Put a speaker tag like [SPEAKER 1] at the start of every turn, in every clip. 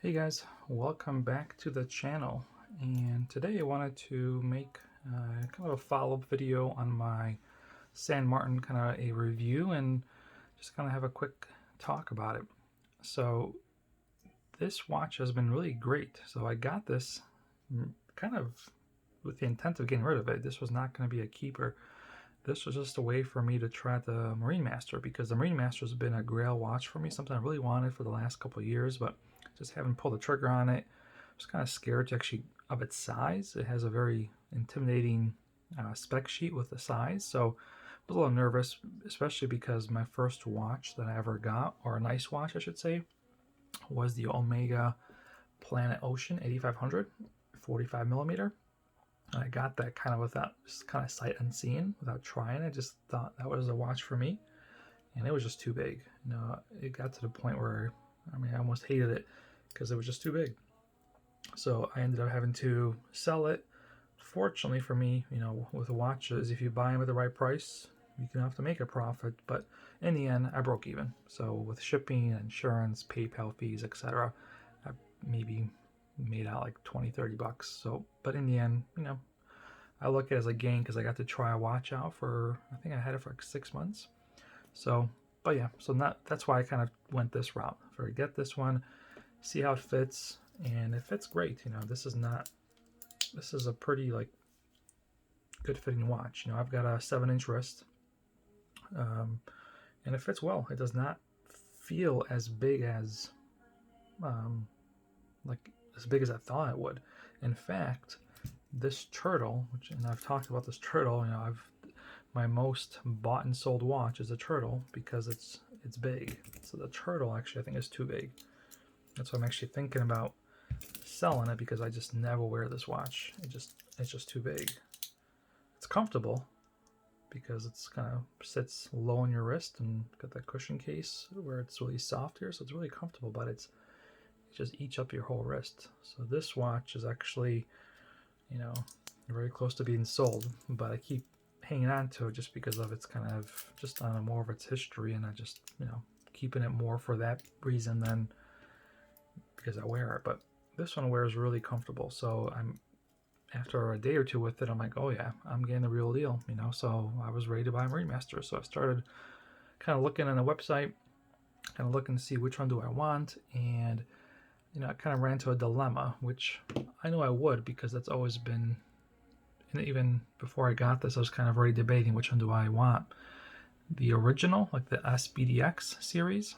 [SPEAKER 1] Hey guys, welcome back to the channel. And today I wanted to make kind of a follow-up video on my San Martin, kind of a review, and just kind of have a quick talk about it. So this watch has been really great. So I got this kind of with the intent of getting rid of it. This was not going to be a keeper. This was just a way for me to try the Marine Master, because the Marine Master has been a grail watch for me, something I really wanted for the last couple of years, but just haven't pulled the trigger on it. I was kind of scared to actually of its size. It has a very intimidating spec sheet with the size, so I was a little nervous, especially because my first watch that I ever got, or a nice watch I should say, was the Omega Planet Ocean 8500 45 millimeter. I got that kind of without, just kind of sight unseen, without trying. I just thought that was a watch for me, and it was just too big. It got to the point where, I almost hated it because it was just too big. So I ended up having to sell it. Fortunately for me, with watches, if you buy them at the right price, you can have to make a profit. But in the end, I broke even. So with shipping, insurance, PayPal fees, etc., I maybe made out like 20-30 bucks. So, but in the end, I look at it as a gain because I got to try a watch out for, I think I had it for like 6 months. So, but yeah, so that's why I kind of went this route. Forget this one, see how it fits, and it fits great. This is a pretty like good fitting watch. I've got a 7-inch wrist, and it fits well. It does not feel as big as like as big as I thought it would. In fact, this turtle, and I've talked about this turtle, my most bought and sold watch is a turtle because it's big. So the turtle actually I think is too big. That's why I'm actually thinking about selling it, because I just never wear this watch. It's just too big. It's comfortable because it's kind of sits low on your wrist and got that cushion case where it's really soft here, so it's really comfortable, but it just eats up your whole wrist. So this watch is actually, very close to being sold, but I keep hanging on to it just because of its kind of just on more of its history, and I just keeping it more for that reason than because I wear it. But this one wears really comfortable, so I'm after a day or two with it, I'm like, oh yeah, I'm getting the real deal. So I was ready to buy a Marine Master, so I started kind of looking on the website, kind of looking to see which one do I want. And I kind of ran into a dilemma, which I knew I would, because that's always been, and even before I got this, I was kind of already debating which one do I want. The original, like the SBDX series,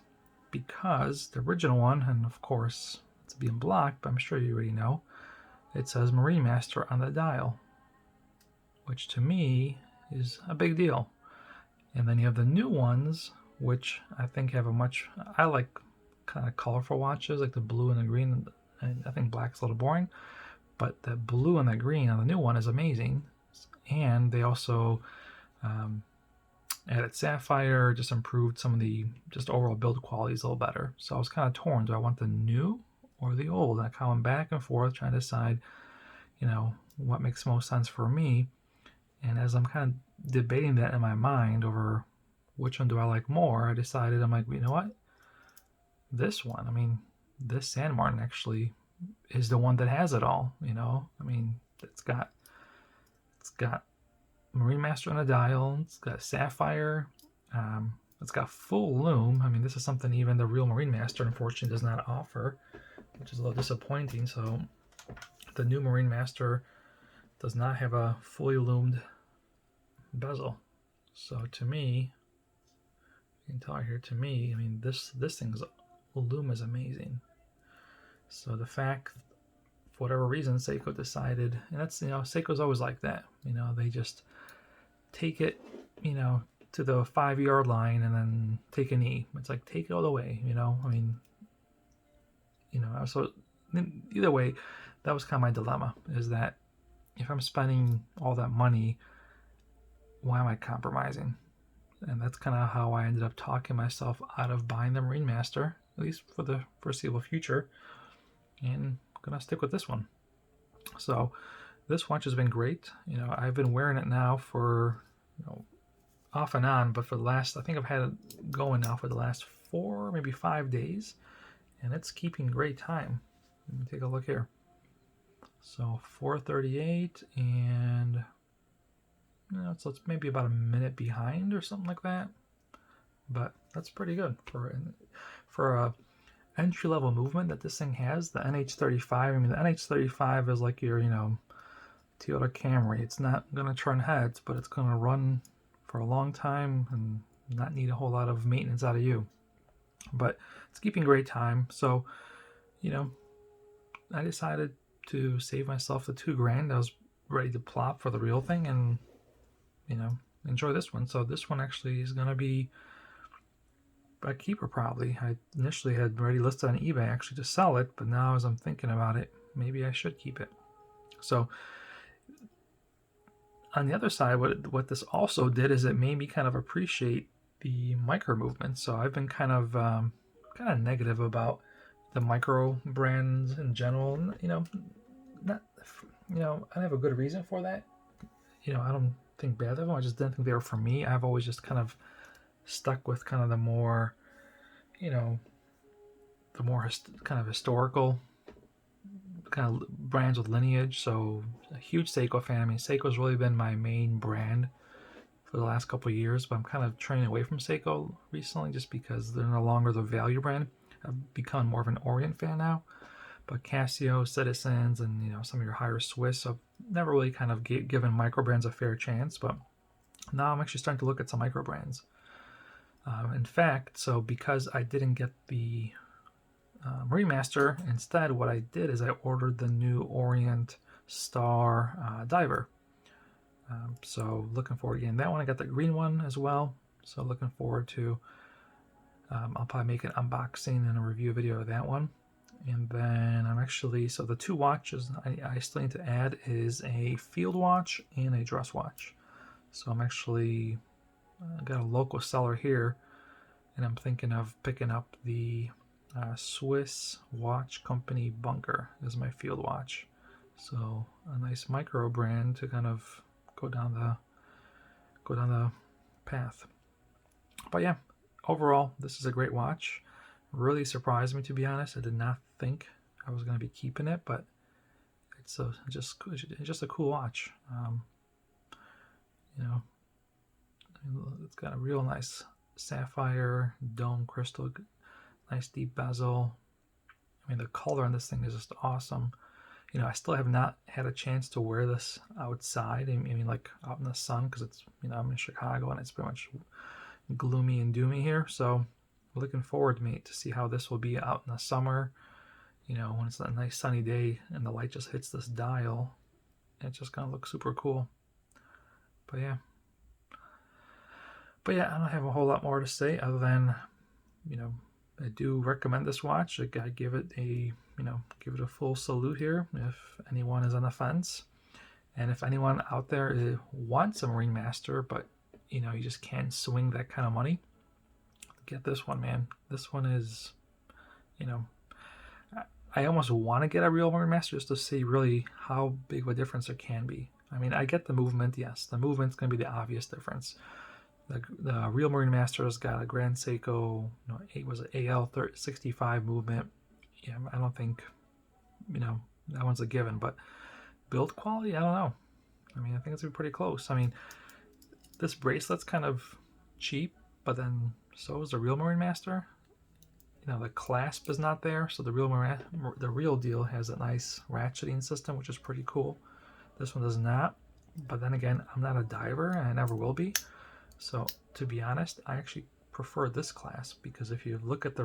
[SPEAKER 1] because the original one, and of course it's being blocked, but I'm sure you already know, it says Marine Master on the dial, which to me is a big deal. And then you have the new ones, which I think have I like kind of colorful watches, like the blue and the green, and I think black's a little boring, but the blue and the green on the new one is amazing. And they also added sapphire, just improved some of the just overall build quality is a little better. So I was kind of torn. Do I want the new or the old? And I kind of went back and forth trying to decide, what makes most sense for me. And as I'm kind of debating that in my mind over which one do I like more, I decided, I'm like, you know what? This one, this San Martin actually is the one that has it all. It's got Marine Master on a dial. It's got sapphire. It's got full lume. This is something even the real Marine Master unfortunately does not offer, which is a little disappointing. So the new Marine Master does not have a fully lumed bezel. So to me, you can tell here, to me, this thing's lume is amazing. So the fact, for whatever reason, Seiko decided, and that's, Seiko's always like that. They just take it, to the 5-yard line and then take a knee. It's like, take it all the way, So either way, that was kind of my dilemma, is that if I'm spending all that money, why am I compromising? And that's kind of how I ended up talking myself out of buying the Marine Master, at least for the foreseeable future, and I'm gonna stick with this one. So this watch has been great. I've been wearing it now for, off and on, but for the last, I think I've had it going now for the last 4, maybe 5 days, and it's keeping great time. Let me take a look here. So 4:38, and so it's maybe about a minute behind or something like that. But that's pretty good for a entry-level movement that this thing has. The NH35. I mean, the NH35 is like your Toyota Camry. It's not gonna turn heads, but it's gonna run for a long time and not need a whole lot of maintenance out of you. But it's keeping great time. So, I decided to save myself the $2,000. I was ready to plop for the real thing and, enjoy this one. So this one actually is going to be a keeper probably. I initially had already listed on eBay actually to sell it, but now as I'm thinking about it, maybe I should keep it. So on the other side, what this also did is it made me kind of appreciate the micro movements. So I've been kind of negative about the micro brands in general. Not I don't have a good reason for that. I don't think bad of them. I just didn't think they were for me. I've always just kind of stuck with kind of the more, kind of historical kind of brands with lineage. So a huge Seiko fan. I mean, Seiko's really been my main brand for the last couple of years, but I'm kind of turning away from Seiko recently just because they're no longer the value brand. I've become more of an Orient fan now. But Casio, Citizens, and some of your higher Swiss, I've never really kind of given microbrands a fair chance. But now I'm actually starting to look at some microbrands. In fact, so because I didn't get the Remaster, instead what I did is I ordered the new Orient Star diver. So looking forward to getting that one. I got the green one as well. So looking forward to, I'll probably make an unboxing and a review video of that one. And then I'm actually, so the two watches I still need to add is a field watch and a dress watch. So I'm actually, got a local seller here, and I'm thinking of picking up the Swiss watch company Bunker as my field watch. So a nice micro brand to kind of go down the path. But yeah, overall, this is a great watch. Really surprised me, to be honest. I did not think I was going to be keeping it, but it's just a cool watch. It's got a real nice sapphire dome crystal, nice deep bezel. I mean, the color on this thing is just awesome. I still have not had a chance to wear this outside. I mean, like out in the sun, because it's I'm in Chicago and it's pretty much gloomy and doomy here. So looking forward to see how this will be out in the summer. When it's a nice sunny day and the light just hits this dial, it's just gonna look super cool. But yeah, I don't have a whole lot more to say other than, I do recommend this watch. I give it a full salute here if anyone is on the fence, and if anyone out there wants a Marine Master, but you just can't swing that kind of money, get this one, man. This one is, I almost want to get a real Marine Master just to see really how big of a difference there can be. I mean, I get the movement. Yes, the movement's going to be the obvious difference. The real Marine Master has got a Grand Seiko, was it AL65 movement. Yeah, I don't think, that one's a given. But build quality, I don't know. I mean, I think it's going to be pretty close. I mean, this bracelet's kind of cheap, but then so is the real Marine Master. The clasp is not there, so the real deal has a nice ratcheting system, which is pretty cool. This one does not. But then again, I'm not a diver, and I never will be. So to be honest, I actually prefer this clasp, because if you look at the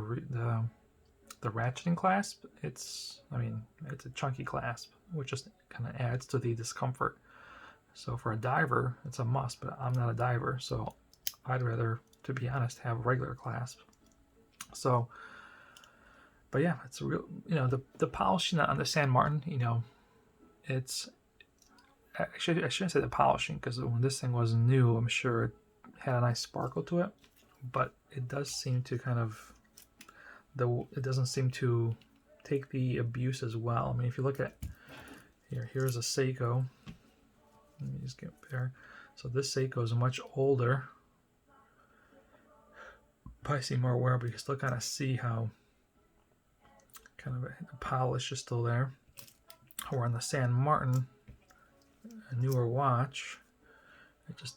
[SPEAKER 1] ratcheting clasp, it's a chunky clasp, which just kind of adds to the discomfort. So for a diver, it's a must, but I'm not a diver, so I'd rather, to be honest, have a regular clasp. So, but yeah, it's a real, the polishing on the San Martin, it's, actually, I shouldn't say the polishing, because when this thing was new, I'm sure it had a nice sparkle to it, but it does seem to kind of, it doesn't seem to take the abuse as well. I mean, if you look at, here's a Seiko. Let me just get there. So this Seiko is much older. Probably see more wear, but you can still kind of see how kind of the polish is still there. Or on the San Martin, a newer watch, it's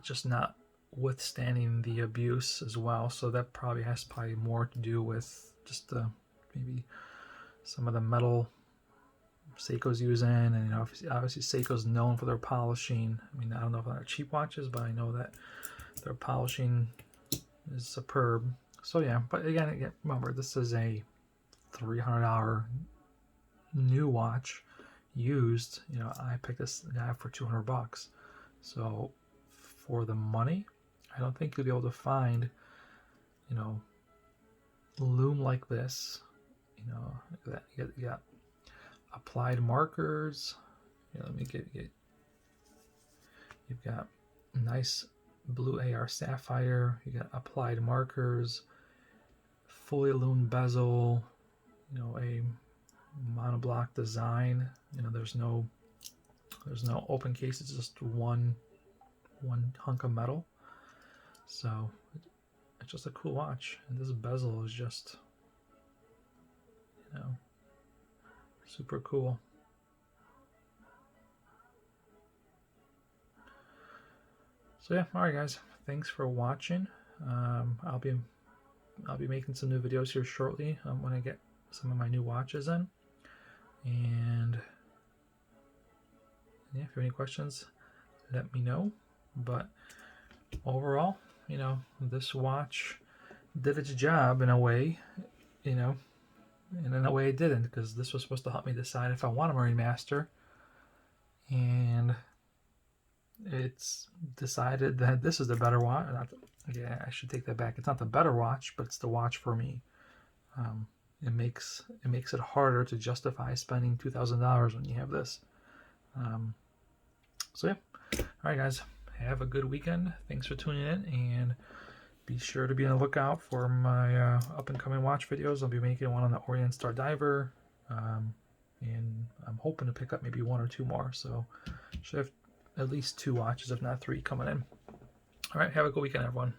[SPEAKER 1] just not withstanding the abuse as well. So that probably has more to do with just maybe some of the metal Seiko's using, and obviously Seiko's known for their polishing. I mean, I don't know if they're cheap watches, but I know that their polishing is superb. So yeah, but again, remember, this is a $300 new watch used. I picked this guy for $200. So for the money, I don't think you'll be able to find, lume like this. You got applied markers. Let me get. You've got nice blue AR sapphire. You got applied markers, fully lumed bezel. A monoblock design. There's no open case. It's just one hunk of metal. So it's just a cool watch, and this bezel is just super cool. So yeah, all right guys, thanks for watching. I'll be making some new videos here shortly when I get some of my new watches in. And yeah, if you have any questions, let me know. But overall, this watch did its job in a way, and in a way it didn't, because this was supposed to help me decide if I want a Marine Master, and it's decided that this is the better watch. Yeah, I should take that back. It's not the better watch, but it's the watch for me. It makes it harder to justify spending $2,000 when you have this. So yeah, all right guys, have a good weekend. Thanks for tuning in, and be sure to be on the lookout for my up and coming watch videos. I'll be making one on the Orient Star Diver, and I'm hoping to pick up maybe 1 or 2 more. So should have at least 2 watches, if not 3, coming in. All right, have a good weekend, everyone.